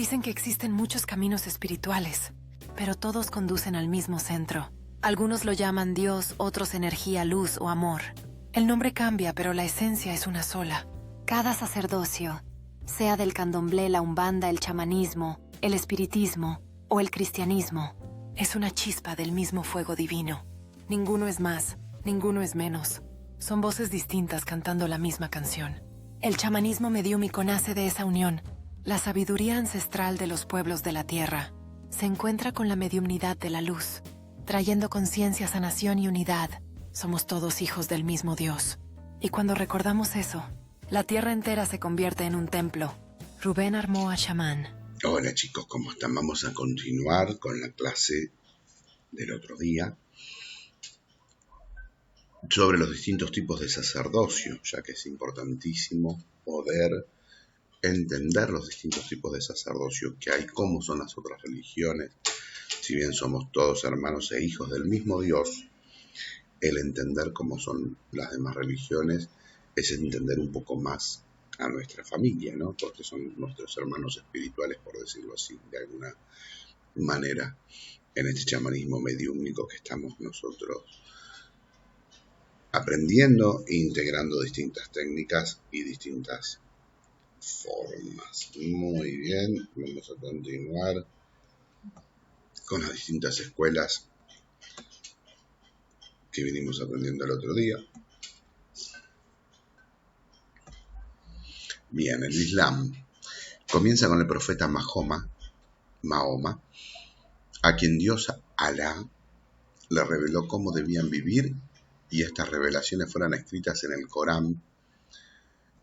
Dicen que existen muchos caminos espirituales, pero todos conducen al mismo centro. Algunos lo llaman Dios, otros energía, luz o amor. El nombre cambia, pero la esencia es una sola. Cada sacerdocio, sea del candomblé, la umbanda, el chamanismo, el espiritismo o el cristianismo, es una chispa del mismo fuego divino. Ninguno es más, ninguno es menos. Son voces distintas cantando la misma canción. El chamanismo mediúmico nace de esa unión. La sabiduría ancestral de los pueblos de la tierra se encuentra con la mediumnidad de la luz, trayendo conciencia, sanación y unidad. Somos todos hijos del mismo Dios. Y cuando recordamos eso, la tierra entera se convierte en un templo. Rubén Armoa, chamán. Hola chicos, ¿cómo están? Vamos a continuar con la clase del otro día sobre los distintos tipos de sacerdocio, ya que es importantísimo poder entender los distintos tipos de sacerdocio que hay, cómo son las otras religiones. Si bien somos todos hermanos e hijos del mismo Dios, el entender cómo son las demás religiones es entender un poco más a nuestra familia, ¿no? Porque son nuestros hermanos espirituales, por decirlo así, de alguna manera, en este chamanismo mediúmico que estamos nosotros aprendiendo e integrando distintas técnicas y distintas formas. Muy bien, vamos a continuar con las distintas escuelas que vinimos aprendiendo el otro día. Bien, el Islam comienza con el profeta Mahoma, a quien Dios Alá le reveló cómo debían vivir, y estas revelaciones fueron escritas en el Corán.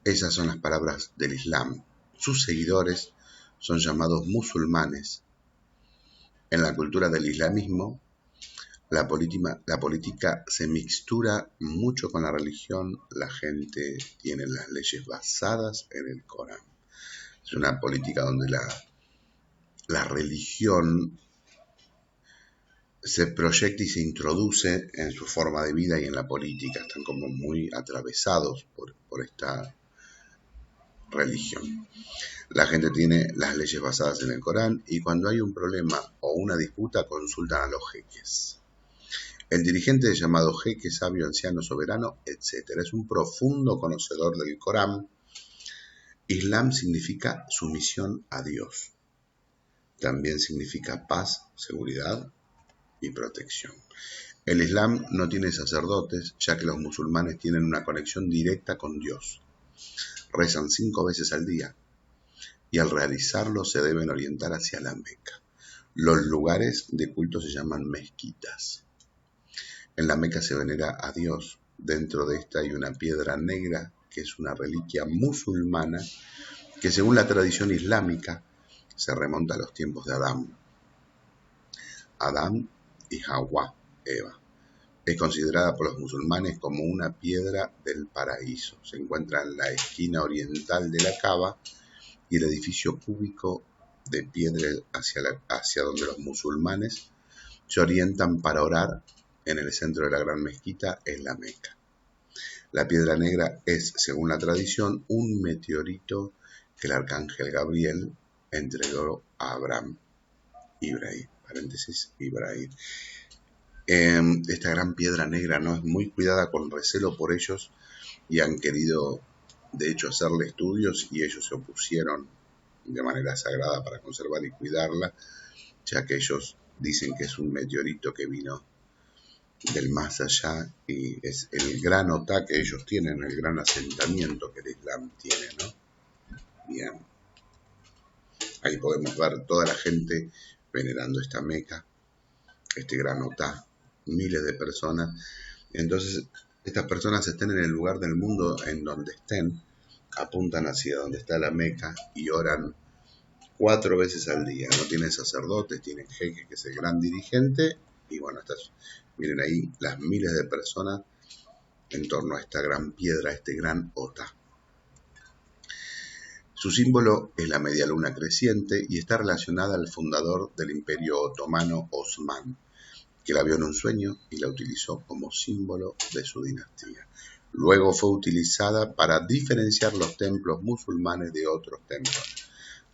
Esas son las palabras del Islam. Sus seguidores son llamados musulmanes. En la cultura del islamismo, la política se mixtura mucho con la religión. La gente tiene las leyes basadas en el Corán. Es una política donde la religión se proyecta y se introduce en su forma de vida y en la política. Están como muy atravesados por esta religión. La gente tiene las leyes basadas en el Corán y cuando hay un problema o una disputa consultan a los jeques. El dirigente es llamado jeque, sabio, anciano, soberano, etc. Es un profundo conocedor del Corán. Islam significa sumisión a Dios. También significa paz, seguridad y protección. El Islam no tiene sacerdotes, ya que los musulmanes tienen una conexión directa con Dios. Rezan 5 veces al día y al realizarlo se deben orientar hacia la Meca. Los lugares de culto se llaman mezquitas. En la Meca se venera a Dios. Dentro de esta hay una piedra negra que es una reliquia musulmana que, según la tradición islámica, se remonta a los tiempos de Adán y Hawa, Eva. Es considerada por los musulmanes como una piedra del paraíso. Se encuentra en la esquina oriental de la Kaaba y el edificio cúbico de piedra hacia donde los musulmanes se orientan para orar. En el centro de la gran mezquita es la Meca. La piedra negra es, según la tradición, un meteorito que el arcángel Gabriel entregó a Ibrahim. Esta gran piedra negra no es muy cuidada con recelo por ellos y han querido, de hecho, hacerle estudios y ellos se opusieron de manera sagrada para conservar y cuidarla, ya que ellos dicen que es un meteorito que vino del más allá y es el gran otá que ellos tienen, el gran asentamiento que el Islam tiene, ¿no? Bien. Ahí podemos ver toda la gente venerando esta Meca, este gran otá, miles de personas. Entonces, estas personas estén en el lugar del mundo en donde estén, apuntan hacia donde está la Meca y oran 4 veces al día. No tienen sacerdotes, tienen jeque, que es el gran dirigente, y bueno, miren ahí las miles de personas en torno a esta gran piedra, este gran otá. Su símbolo es la media luna creciente y está relacionada al fundador del Imperio Otomano, Osmán, que la vio en un sueño y la utilizó como símbolo de su dinastía. Luego fue utilizada para diferenciar los templos musulmanes de otros templos.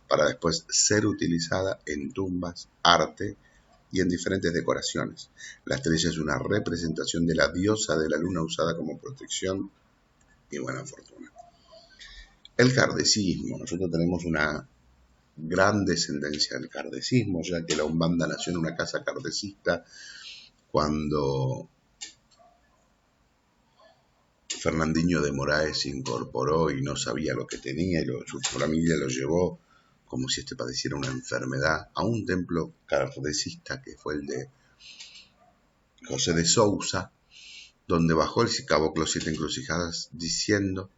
para después ser utilizada en tumbas, arte y en diferentes decoraciones. La estrella es una representación de la diosa de la luna usada como protección y buena fortuna. El kardecismo. Nosotros tenemos una gran descendencia del kardecismo, ya que la Umbanda nació en una casa kardecista cuando Fernandinho de Moraes se incorporó y no sabía lo que tenía, y su familia lo llevó como si padeciera una enfermedad a un templo kardecista que fue el de José de Sousa, donde bajó el caboclo 7 encrucijadas diciendo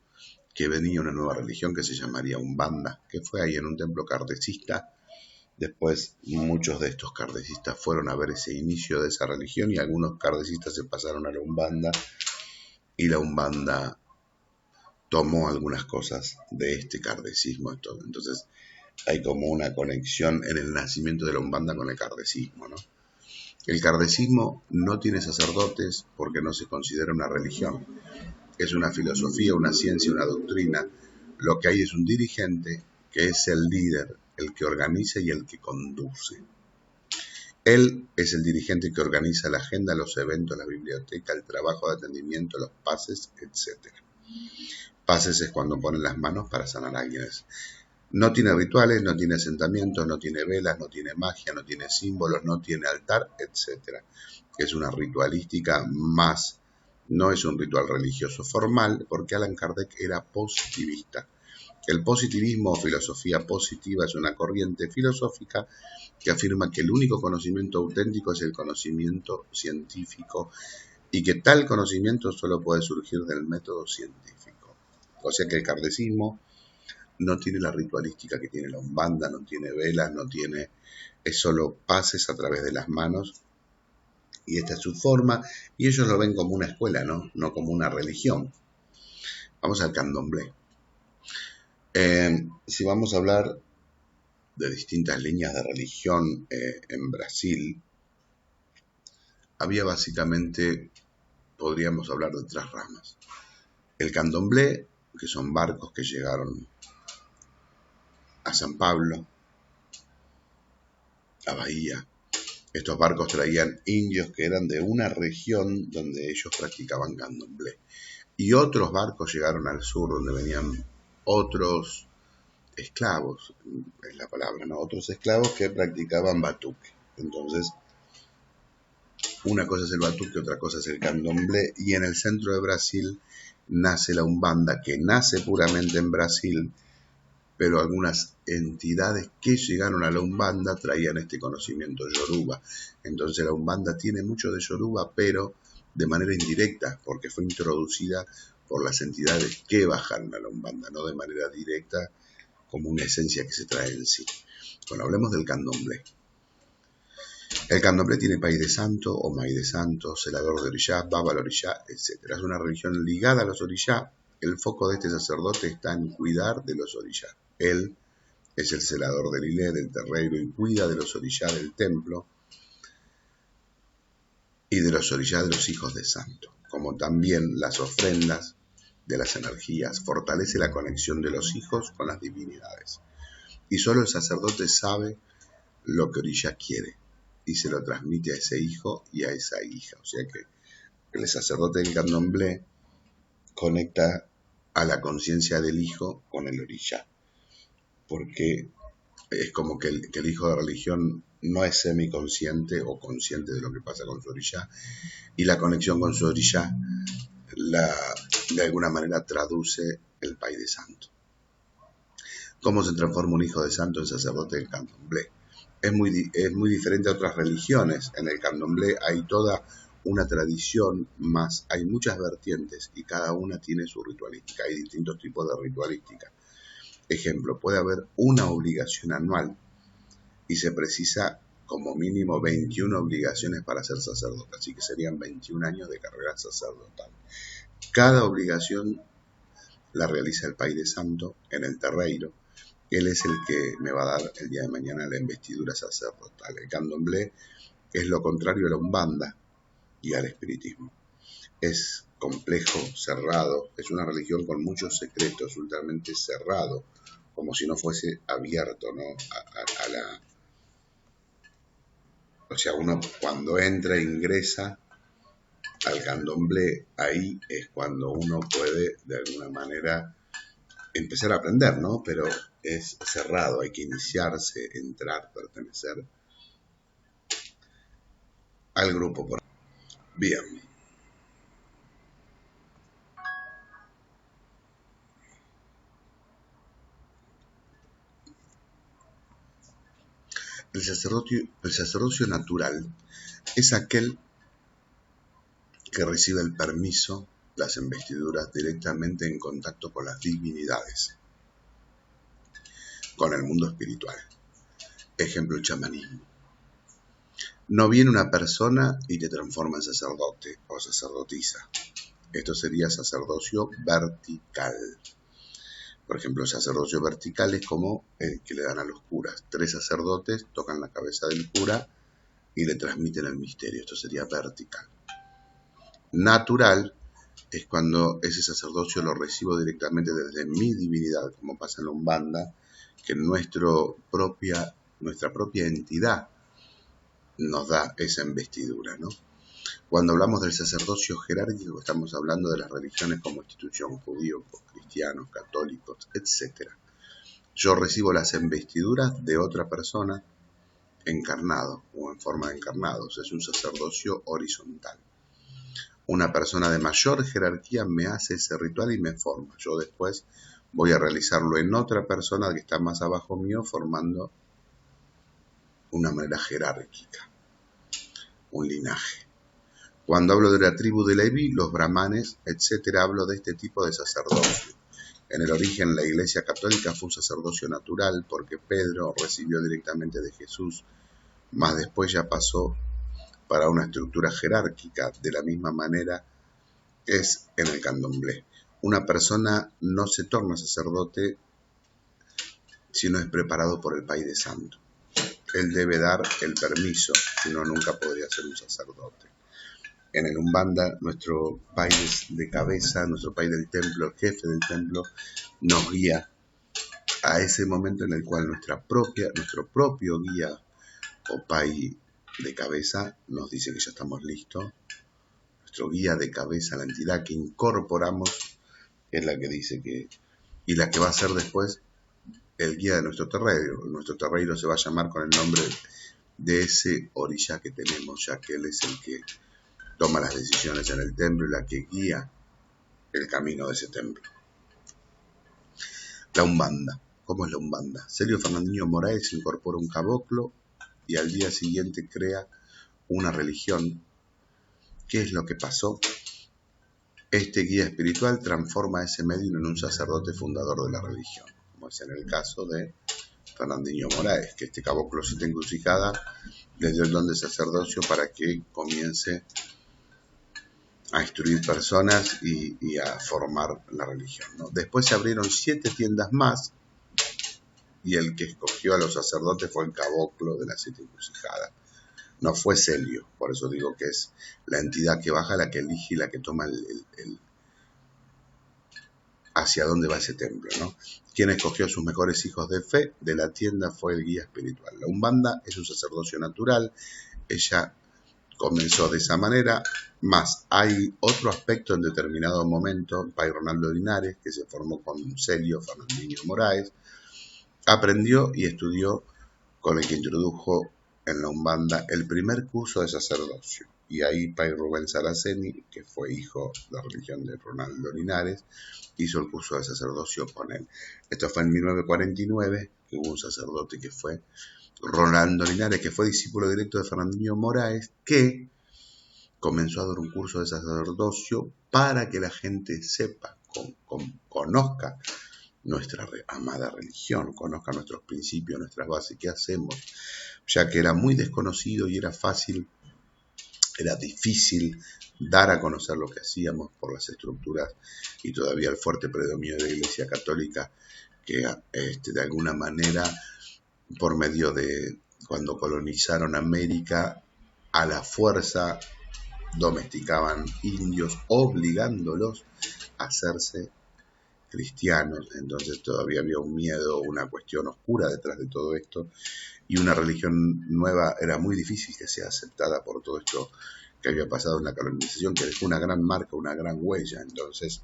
que venía una nueva religión que se llamaría Umbanda, que fue ahí en un templo kardecista. Después muchos de estos kardecistas fueron a ver ese inicio de esa religión y algunos kardecistas se pasaron a la Umbanda y la Umbanda tomó algunas cosas de este kardecismo. Entonces hay como una conexión en el nacimiento de la Umbanda con el kardecismo, ¿no? El kardecismo no tiene sacerdotes porque no se considera una religión. Es una filosofía, una ciencia, una doctrina. Lo que hay es un dirigente que es el líder, el que organiza y el que conduce. Él es el dirigente que organiza la agenda, los eventos, la biblioteca, el trabajo de atendimiento, los pases, etc. Pases es cuando ponen las manos para sanar a alguien. No tiene rituales, no tiene asentamientos, no tiene velas, no tiene magia, no tiene símbolos, no tiene altar, etc. Es una ritualística más, no es un ritual religioso formal, porque Allan Kardec era positivista. El positivismo o filosofía positiva es una corriente filosófica que afirma que el único conocimiento auténtico es el conocimiento científico y que tal conocimiento solo puede surgir del método científico. O sea que el kardecismo no tiene la ritualística que tiene la Umbanda, no tiene velas, es solo pases a través de las manos, y esta es su forma, y ellos lo ven como una escuela, no como una religión. Vamos al candomblé. Si vamos a hablar de distintas líneas de religión en Brasil, había básicamente, podríamos hablar de 3 ramas. El candomblé, que son barcos que llegaron a San Pablo, a Bahía. Estos barcos traían indios que eran de una región donde ellos practicaban candomblé. Y otros barcos llegaron al sur donde venían otros esclavos, es la palabra, ¿no? Otros esclavos que practicaban batuque. Entonces, una cosa es el batuque, otra cosa es el candomblé, y en el centro de Brasil nace la Umbanda, que nace puramente en Brasil, pero algunas entidades que llegaron a la Umbanda traían este conocimiento yoruba. Entonces la Umbanda tiene mucho de yoruba, pero de manera indirecta, porque fue introducida por las entidades que bajaron a la Umbanda, no de manera directa como una esencia que se trae en sí. Bueno, hablemos del candomblé. El candomblé tiene país de santo o maíz de santo, celador de orillá, baba al orillá, etc. Es una religión ligada a los orillá. El foco de este sacerdote está en cuidar de los orillá. Él es el celador del ilé, del terreiro, y cuida de los orillá del templo y de los orillá de los hijos de santo, como también las ofrendas de las energías. Fortalece la conexión de los hijos con las divinidades. Y solo el sacerdote sabe lo que orillá quiere y se lo transmite a ese hijo y a esa hija. O sea que el sacerdote del candomblé conecta a la conciencia del hijo con el orillá, porque es como que el hijo de religión no es semiconsciente o consciente de lo que pasa con su orillá, y la conexión con su orillá de alguna manera traduce el país de santo. ¿Cómo se transforma un hijo de santo en sacerdote del candomblé? Es muy diferente a otras religiones. En el candomblé hay toda una tradición, más hay muchas vertientes y cada una tiene su ritualística. Hay distintos tipos de ritualística. Ejemplo, puede haber una obligación anual y se precisa como mínimo 21 obligaciones para ser sacerdote, así que serían 21 años de carrera sacerdotal. Cada obligación la realiza el país de santo en el terreiro. Él es el que me va a dar el día de mañana la investidura sacerdotal. El candomblé es lo contrario a la Umbanda y al espiritismo. Es complejo, cerrado, es una religión con muchos secretos, ultramente cerrado, como si no fuese abierto, ¿no? O sea, uno cuando entra e ingresa al candomblé, ahí es cuando uno puede de alguna manera empezar a aprender, ¿no? Pero es cerrado, hay que iniciarse, entrar, pertenecer al grupo. Bien. El sacerdocio natural es aquel que recibe el permiso, las investiduras directamente en contacto con las divinidades, con el mundo espiritual. Ejemplo, el chamanismo. No viene una persona y te transforma en sacerdote o sacerdotisa. Esto sería sacerdocio vertical. Por ejemplo, el sacerdocio vertical es como el que le dan a los curas. 3 sacerdotes tocan la cabeza del cura y le transmiten el misterio. Esto sería vertical. Natural es cuando ese sacerdocio lo recibo directamente desde mi divinidad, como pasa en la Umbanda, que nuestra propia entidad nos da esa investidura, ¿no? Cuando hablamos del sacerdocio jerárquico, estamos hablando de las religiones como institución, judíos, cristianos, católicos, etc. Yo recibo las investiduras de otra persona encarnado o en forma de encarnados. Es un sacerdocio horizontal. Una persona de mayor jerarquía me hace ese ritual y me forma. Yo después voy a realizarlo en otra persona que está más abajo mío, formando una manera jerárquica, un linaje. Cuando hablo de la tribu de Leví, los brahmanes, etc., hablo de este tipo de sacerdocio. En el origen, la Iglesia Católica fue un sacerdocio natural porque Pedro recibió directamente de Jesús, más después ya pasó para una estructura jerárquica. De la misma manera es en el candomblé. Una persona no se torna sacerdote si no es preparado por el Padre Santo. Él debe dar el permiso, si no nunca podría ser un sacerdote. En el Umbanda, nuestro país de cabeza, nuestro país del templo, el jefe del templo, nos guía a ese momento en el cual nuestro propio guía o país de cabeza nos dice que ya estamos listos. Nuestro guía de cabeza, la entidad que incorporamos, es la que dice que, y la que va a ser después el guía de nuestro terreiro. Nuestro terreiro se va a llamar con el nombre de ese orishá que tenemos, ya que él es el que toma las decisiones en el templo y la que guía el camino de ese templo. La Umbanda. ¿Cómo es la Umbanda? Celio Fernandinho Moraes incorpora un caboclo y al día siguiente crea una religión. ¿Qué es lo que pasó? Este guía espiritual transforma a ese medium en un sacerdote fundador de la religión, como es en el caso de Fernandinho Moraes, que este caboclo se encrucijada le dio el don de sacerdocio para que comience a instruir personas y a formar la religión, ¿no? Después se abrieron 7 tiendas más y el que escogió a los sacerdotes fue el caboclo de las 7 encrucijadas. No fue Celio, por eso digo que es la entidad que baja la que elige y la que toma hacia dónde va ese templo, ¿no? Quien escogió a sus mejores hijos de fe de la tienda fue el guía espiritual. La Umbanda es un sacerdocio natural, ella comenzó de esa manera, más hay otro aspecto en determinado momento. Pai Ronaldo Linares, que se formó con Celio Fernandinho Moraes, aprendió y estudió con el que introdujo en la Umbanda el primer curso de sacerdocio. Y ahí Pai Rubén Saraceni, que fue hijo de la religión de Ronaldo Linares, hizo el curso de sacerdocio con él. Esto fue en 1949, que hubo un sacerdote que fue Ronaldo Linares, que fue discípulo directo de Fernandinho Moraes, que comenzó a dar un curso de sacerdocio para que la gente sepa, conozca nuestra amada religión, conozca nuestros principios, nuestras bases, qué hacemos, ya que era muy desconocido y era difícil dar a conocer lo que hacíamos por las estructuras y todavía el fuerte predominio de la Iglesia Católica, que de alguna manera, por medio de cuando colonizaron América, a la fuerza domesticaban indios, obligándolos a hacerse cristianos, entonces todavía había un miedo, una cuestión oscura detrás de todo esto, y una religión nueva era muy difícil que sea aceptada por todo esto que había pasado en la colonización, que dejó una gran marca, una gran huella. Entonces,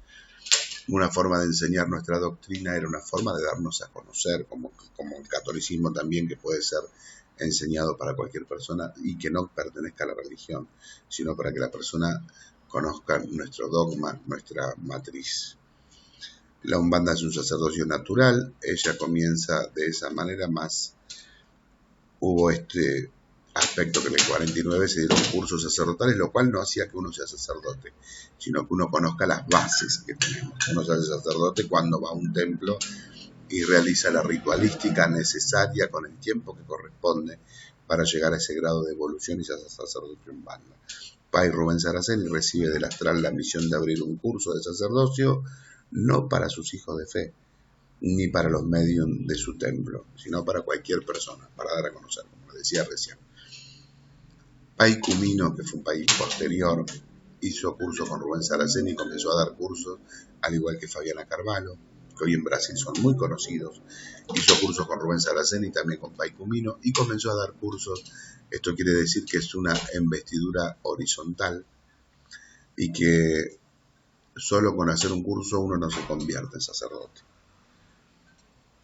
una forma de enseñar nuestra doctrina era una forma de darnos a conocer, como el catolicismo también, que puede ser enseñado para cualquier persona y que no pertenezca a la religión, sino para que la persona conozca nuestro dogma, nuestra matriz. La Umbanda es un sacerdocio natural, ella comienza de esa manera, más hubo este aspecto que en el 49 se dieron cursos sacerdotales, lo cual no hacía que uno sea sacerdote, sino que uno conozca las bases que tenemos. Uno se hace sacerdote cuando va a un templo y realiza la ritualística necesaria con el tiempo que corresponde para llegar a ese grado de evolución y se hace sacerdote Umbanda. Pai Rubén Saraceni recibe del astral la misión de abrir un curso de sacerdocio, no para sus hijos de fe, ni para los medios de su templo, sino para cualquier persona, para dar a conocer, como decía recién. Pai Cumino, que fue un país posterior, hizo curso con Rubén Saraceni y comenzó a dar cursos, al igual que Fabiana Carvalho, que hoy en Brasil son muy conocidos. Hizo cursos con Rubén Saraceni y también con Pai Cumino y comenzó a dar cursos. Esto quiere decir que es una investidura horizontal y que solo con hacer un curso uno no se convierte en sacerdote.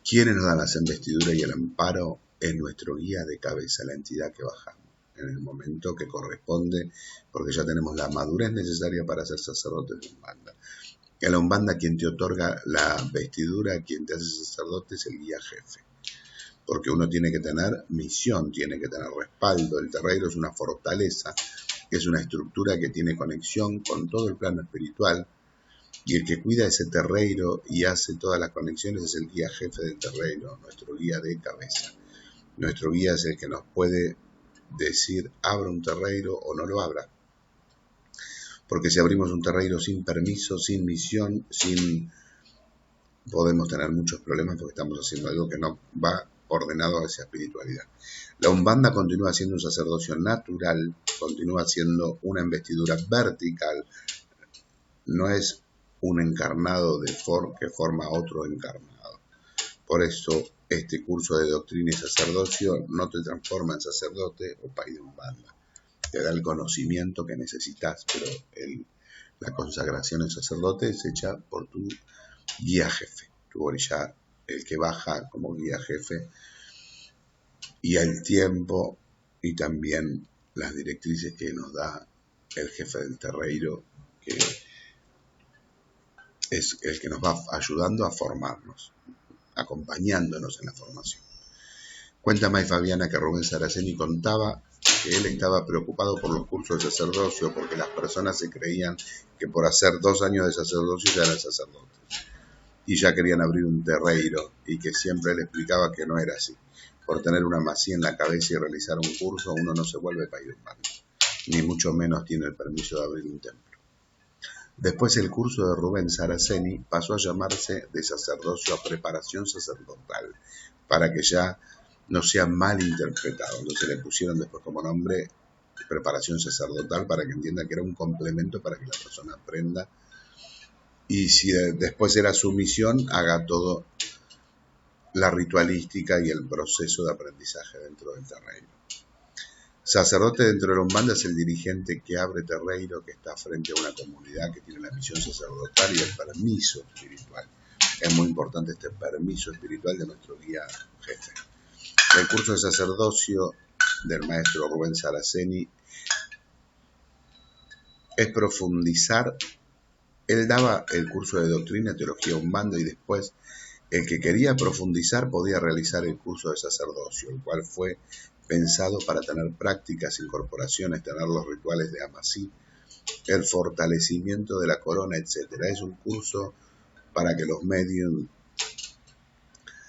Quienes nos dan las investiduras y el amparo es nuestro guía de cabeza, la entidad que bajamos en el momento que corresponde, porque ya tenemos la madurez necesaria para ser sacerdotes de Umbanda. En la Umbanda, quien te otorga la vestidura, quien te hace sacerdote, es el guía jefe, porque uno tiene que tener misión, tiene que tener respaldo. El terreiro es una fortaleza, es una estructura que tiene conexión con todo el plano espiritual, y el que cuida ese terreiro y hace todas las conexiones es el guía jefe del terreiro, nuestro guía de cabeza. Nuestro guía es el que nos puede decir abra un terreiro o no lo abra. Porque si abrimos un terreiro sin permiso, sin misión, podemos tener muchos problemas porque estamos haciendo algo que no va ordenado a esa espiritualidad. La Umbanda continúa siendo un sacerdocio natural, continúa siendo una investidura vertical, no es un encarnado que forma otro encarnado. Por eso este curso de doctrina y sacerdocio no te transforma en sacerdote o pai de Umbanda. Te da el conocimiento que necesitas, pero la consagración en sacerdote es hecha por tu guía jefe, tu orilla, el que baja como guía jefe, y el tiempo y también las directrices que nos da el jefe del terreiro, que es el que nos va ayudando a formarnos, acompañándonos en la formación. Cuenta May Fabiana que Rubén Saraceni contaba que él estaba preocupado por los cursos de sacerdocio porque las personas se creían que por hacer 2 años de sacerdocio ya eran sacerdotes y ya querían abrir un terreiro, y que siempre le explicaba que no era así. Por tener una masía en la cabeza y realizar un curso uno no se vuelve pai de Umbanda, ni mucho menos tiene el permiso de abrir un templo. Después el curso de Rubén Saraceni pasó a llamarse de sacerdocio a preparación sacerdotal, para que ya no sea mal interpretado. Entonces le pusieron después como nombre preparación sacerdotal para que entiendan que era un complemento para que la persona aprenda. Y si después era su misión, haga todo la ritualística y el proceso de aprendizaje dentro del terreiro. Sacerdote dentro de la Umbanda es el dirigente que abre terreiro, que está frente a una comunidad que tiene la misión sacerdotal y el permiso espiritual. Es muy importante este permiso espiritual de nuestro guía jefe. El curso de sacerdocio del maestro Rubén Saraceni es profundizar. Él daba el curso de doctrina, teología Umbanda, y después el que quería profundizar podía realizar el curso de sacerdocio, el cual fue pensado para tener prácticas, incorporaciones, tener los rituales de Amasí, el fortalecimiento de la corona, etc. Es un curso para que los medios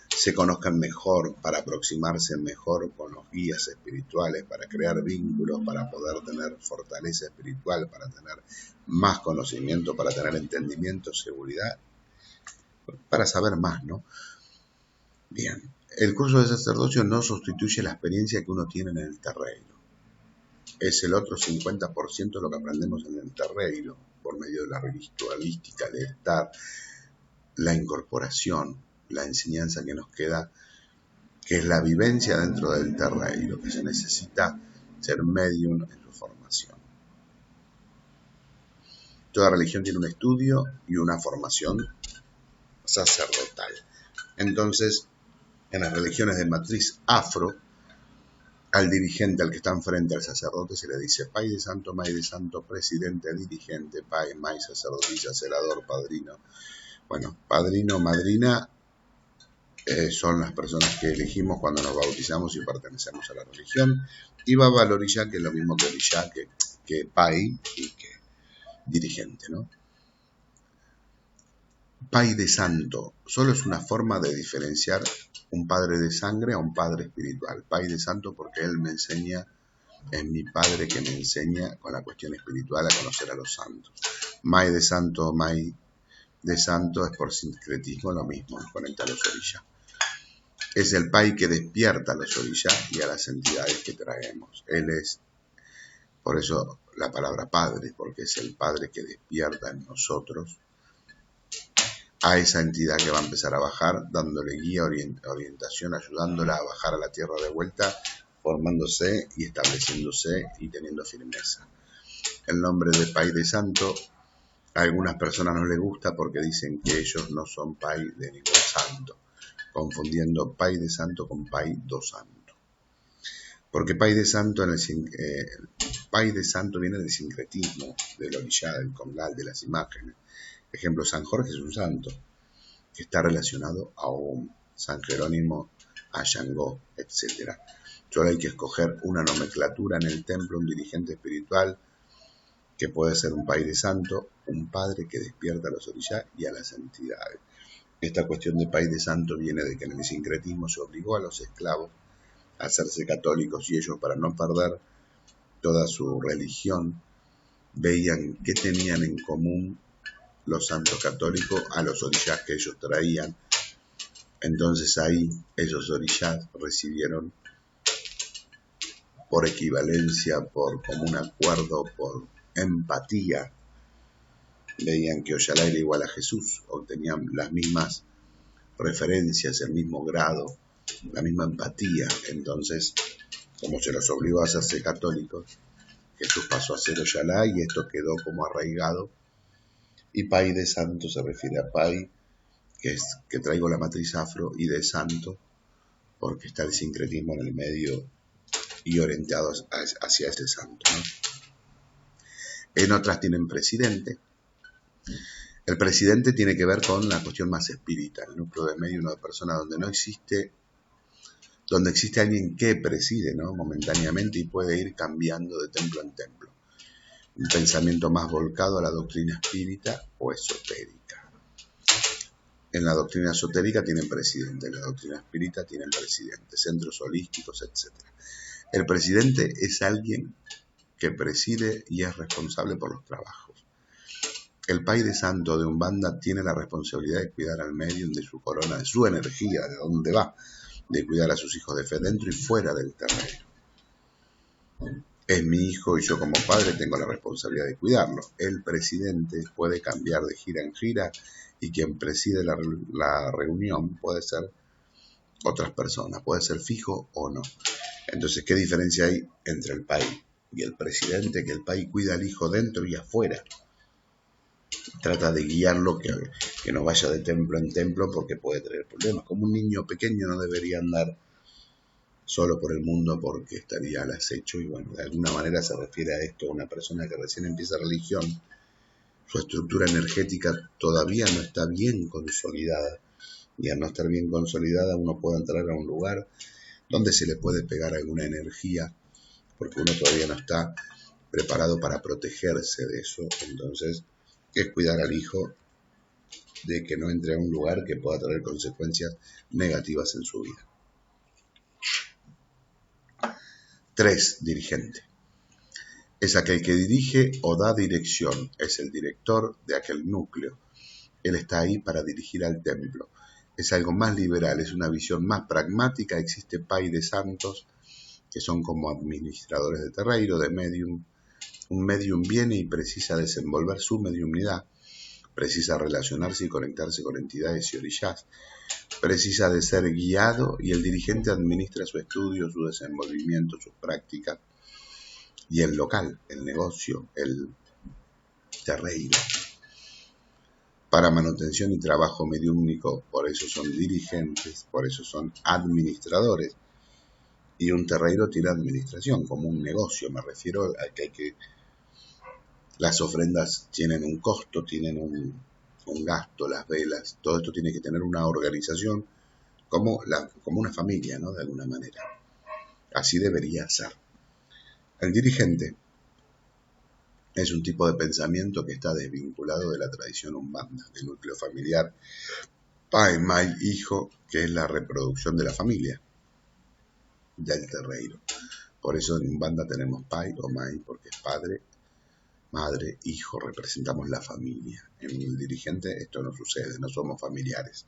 se conozcan mejor, para aproximarse mejor con los guías espirituales, para crear vínculos, para poder tener fortaleza espiritual, para tener más conocimiento, para tener entendimiento, seguridad, para saber más, ¿no? Bien, el curso de sacerdocio no sustituye la experiencia que uno tiene en el terreiro. Es el otro 50% de lo que aprendemos en el terreiro, por medio de la ritualística, de estar la incorporación, la enseñanza que nos queda, que es la vivencia dentro del terreiro, que se necesita ser medium en su formación. Toda religión tiene un estudio y una formación sacerdotal. Entonces, en las religiones de matriz afro, al dirigente, al que está enfrente, al sacerdote, se le dice Pai de Santo, Mai de Santo, presidente, dirigente, Pai, Mai, sacerdotisa, celador, padrino. Bueno, padrino, madrina son las personas que elegimos cuando nos bautizamos y pertenecemos a la religión. Y Baba Lorilla, que es lo mismo que Orilla, que Pai y que dirigente, ¿no? Pai de Santo solo es una forma de diferenciar un padre de sangre a un padre espiritual. Pai de Santo porque él me enseña, es mi padre que me enseña con la cuestión espiritual a conocer a los santos. Mai de Santo, Mai de Santo es por sincretismo lo mismo, nos conecta a los orillas. Es el Pai que despierta a los orillas y a las entidades que traemos. Él es, por eso la palabra padre, porque es el padre que despierta en nosotros a esa entidad que va a empezar a bajar, dándole guía, orientación, ayudándola a bajar a la tierra de vuelta, formándose y estableciéndose y teniendo firmeza. El nombre de Pai de Santo a algunas personas no les gusta porque dicen que ellos no son Pai de ningún santo, confundiendo Pai de Santo con Pai do Santo. Porque Pai de Santo, Pai de Santo viene del sincretismo, del orillá, del congal, de las imágenes. Ejemplo, San Jorge es un santo que está relacionado a Om, San Jerónimo a Shango, etc. Solo hay que escoger una nomenclatura en el templo, un dirigente espiritual, que puede ser un Pai de Santo, un padre que despierta a los orillas y a las entidades. Esta cuestión de Pai de Santo viene de que en el sincretismo se obligó a los esclavos a hacerse católicos y ellos, para no perder toda su religión, veían qué tenían en común los santos católicos a los orillas que ellos traían. Entonces ahí esos orillas recibieron por equivalencia, por común acuerdo, por empatía, veían que Oyalá era igual a Jesús, o tenían las mismas referencias, el mismo grado, la misma empatía. Entonces, como se los obligó a hacerse católicos, Jesús pasó a ser Oyalá y esto quedó como arraigado. Y Pai de Santo se refiere a Pai, que traigo la matriz afro, y de Santo, porque está el sincretismo en el medio y orientado hacia ese santo, ¿no? En otras tienen presidente. El presidente tiene que ver con la cuestión más espiritual, el núcleo de medio, una persona donde existe alguien que preside, ¿no? Momentáneamente y puede ir cambiando de templo en templo. Un pensamiento más volcado a la doctrina espírita o esotérica. En la doctrina esotérica tienen presidente, en la doctrina espírita tienen presidente, centros holísticos, etc. El presidente es alguien que preside y es responsable por los trabajos. El Pai de Santo de Umbanda tiene la responsabilidad de cuidar al medium de su corona, de su energía, de dónde va, de cuidar a sus hijos de fe dentro y fuera del terreno. Es mi hijo y yo como padre tengo la responsabilidad de cuidarlo. El presidente puede cambiar de gira en gira y quien preside la reunión puede ser otras personas, puede ser fijo o no. Entonces, ¿qué diferencia hay entre el Pai y el presidente? Que el Pai cuida al hijo dentro y afuera. Trata de guiarlo, que no vaya de templo en templo porque puede tener problemas. Como un niño pequeño no debería andar solo por el mundo porque estaría al acecho. Y bueno, de alguna manera se refiere a esto, a una persona que recién empieza religión. Su estructura energética todavía no está bien consolidada. Y al no estar bien consolidada uno puede entrar a un lugar donde se le puede pegar alguna energía porque uno todavía no está preparado para protegerse de eso. Entonces es cuidar al hijo de que no entre a un lugar que pueda traer consecuencias negativas en su vida. 3. Dirigente. Es aquel que dirige o da dirección, es el director de aquel núcleo. Él está ahí para dirigir al templo. Es algo más liberal, es una visión más pragmática. Existe Pai de Santos, que son como administradores de terreiro, de medium. Un medium viene y precisa desenvolver su mediumnidad precisa relacionarse y conectarse con entidades y orishas, precisa de ser guiado y el dirigente administra su estudio, su desenvolvimiento, sus prácticas y el local, el negocio, el terreiro, para manutención y trabajo mediúmnico. Por eso son dirigentes, por eso son administradores. Y un terreiro tiene administración, como un negocio. Me refiero a que las ofrendas tienen un costo, tienen un gasto, las velas, todo esto tiene que tener una organización como una familia, ¿no? De alguna manera. Así debería ser. El dirigente es un tipo de pensamiento que está desvinculado de la tradición umbanda, del núcleo familiar, pai, mai, hijo, que es la reproducción de la familia, del terreiro. Por eso en umbanda tenemos pai o mai, porque es padre, madre, hijo, representamos la familia. En el dirigente esto no sucede, no somos familiares.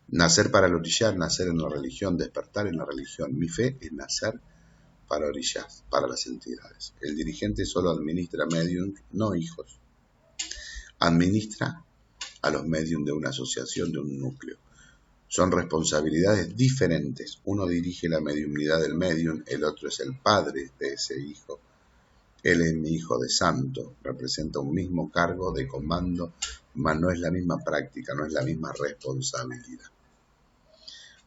Nacer para el orishá, nacer en la religión, despertar en la religión. Mi fe es nacer para orishás, para las entidades. El dirigente solo administra mediums, no hijos. Administra a los mediums de una asociación, de un núcleo. Son responsabilidades diferentes. Uno dirige la mediumnidad del medium, el otro es el padre de ese hijo. Él es mi hijo de santo, representa un mismo cargo de comando, mas no es la misma práctica, no es la misma responsabilidad.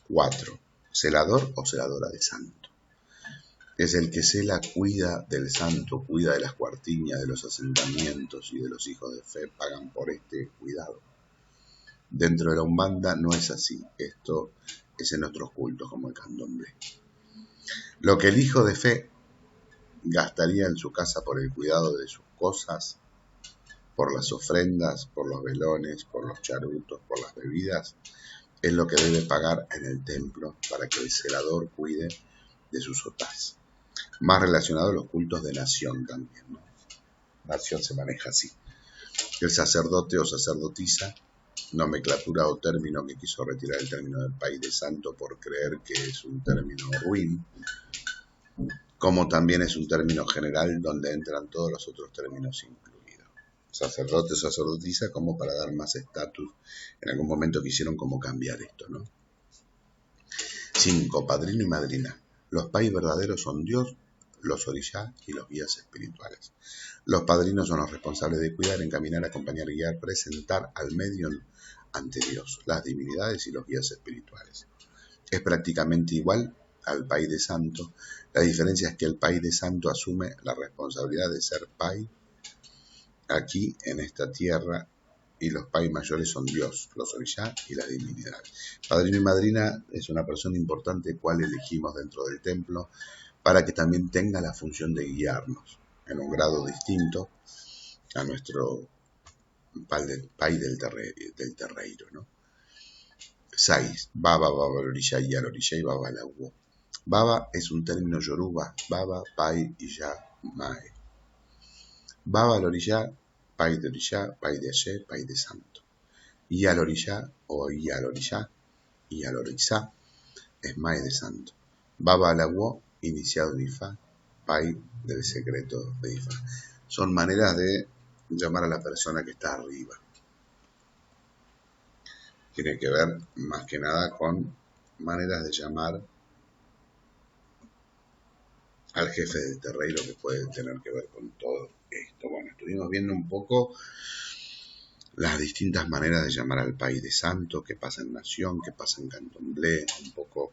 4. Celador o celadora de santo. Es el que cela, cuida del santo, cuida de las cuartiñas, de los asentamientos y de los hijos de fe, pagan por este cuidado. Dentro de la umbanda no es así, esto es en otros cultos como el candomblé. Lo que el hijo de fe gastaría en su casa por el cuidado de sus cosas, por las ofrendas, por los velones, por los charutos, por las bebidas, es lo que debe pagar en el templo para que el celador cuide de sus sotás. Más relacionado a los cultos de nación también, ¿no? Nación se maneja así. El sacerdote o sacerdotisa, nomenclatura o término que quiso retirar el término del país de santo por creer que es un término ruin, como también es un término general donde entran todos los otros términos incluidos. Sacerdote o sacerdotisa como para dar más estatus. En algún momento quisieron como cambiar esto, ¿no? 5. Padrino y madrina. Los pais verdaderos son Dios, los orishá y los guías espirituales. Los padrinos son los responsables de cuidar, encaminar, acompañar, guiar, presentar al medium ante Dios, las divinidades y los guías espirituales. Es prácticamente igual al pai de santo. La diferencia es que el pai de santo asume la responsabilidad de ser pai aquí en esta tierra y los pais mayores son Dios, los orishá y las divinidades. Padrino y madrina es una persona importante cual elegimos dentro del templo para que también tenga la función de guiarnos en un grado distinto a nuestro pai del terreiro, ¿no? 6. Baba, baba, orishá y al orishá y baba al agua. Baba es un término yoruba, baba, pai y ya, mae. Baba al orishá, pai de orishá, pai de Ayé, pai de santo. Y al orishá o y al orishá y al orishá es mae de santo. Baba al agua, iniciado en Ifá, pai del secreto de Ifá. Son maneras de llamar a la persona que está arriba. Tiene que ver más que nada con maneras de llamar al jefe del terreiro, que puede tener que ver con todo esto. Bueno, estuvimos viendo un poco las distintas maneras de llamar al país de santo, qué pasa en Nación, qué pasa en Candomblé, un poco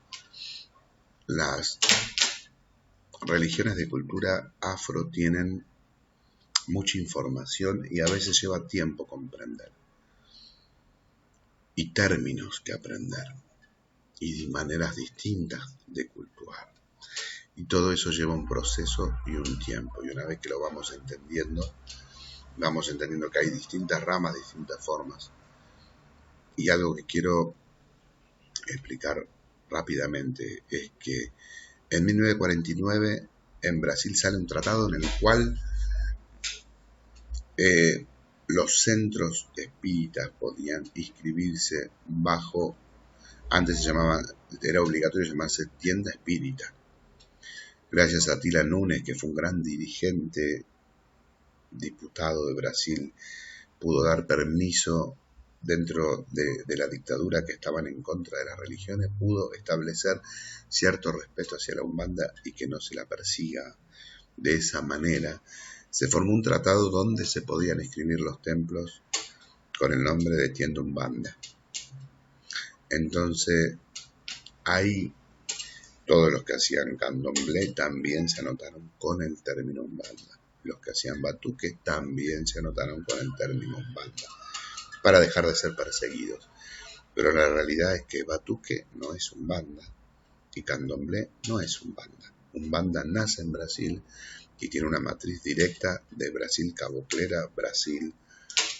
las religiones de cultura afro tienen mucha información y a veces lleva tiempo comprender, y términos que aprender, y maneras distintas de cultuar. Y todo eso lleva un proceso y un tiempo. Y una vez que lo vamos entendiendo que hay distintas ramas, distintas formas. Y algo que quiero explicar rápidamente es que en 1949 en Brasil sale un tratado en el cual los centros espíritas podían inscribirse bajo, antes era obligatorio llamarse tienda espírita. Gracias a Attila Nunes, que fue un gran dirigente, diputado de Brasil, pudo dar permiso dentro de la dictadura que estaban en contra de las religiones, pudo establecer cierto respeto hacia la Umbanda y que no se la persiga de esa manera. Se formó un tratado donde se podían inscribir los templos con el nombre de tienda Umbanda. Entonces, ahí todos los que hacían candomblé también se anotaron con el término Umbanda. Los que hacían batuque también se anotaron con el término Umbanda, para dejar de ser perseguidos. Pero la realidad es que batuque no es Umbanda y candomblé no es Umbanda. Umbanda nace en Brasil y tiene una matriz directa de Brasil, Caboclera, Brasil,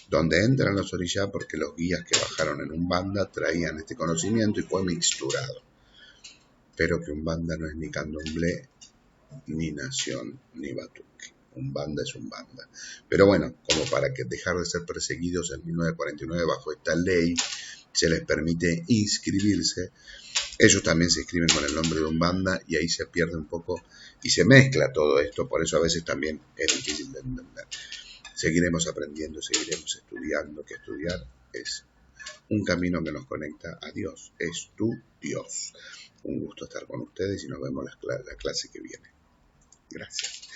donde entran los orishá porque los guías que bajaron en Umbanda traían este conocimiento y fue mixturado. Pero que Umbanda no es ni candomblé, ni nación, ni batuque. Umbanda es Umbanda. Pero bueno, como para que dejar de ser perseguidos en 1949 bajo esta ley, se les permite inscribirse. Ellos también se inscriben con el nombre de Umbanda y ahí se pierde un poco y se mezcla todo esto, por eso a veces también es difícil de entender. Seguiremos aprendiendo, seguiremos estudiando, que estudiar es un camino que nos conecta a Dios, es tu Dios. Un gusto estar con ustedes y nos vemos la clase que viene. Gracias.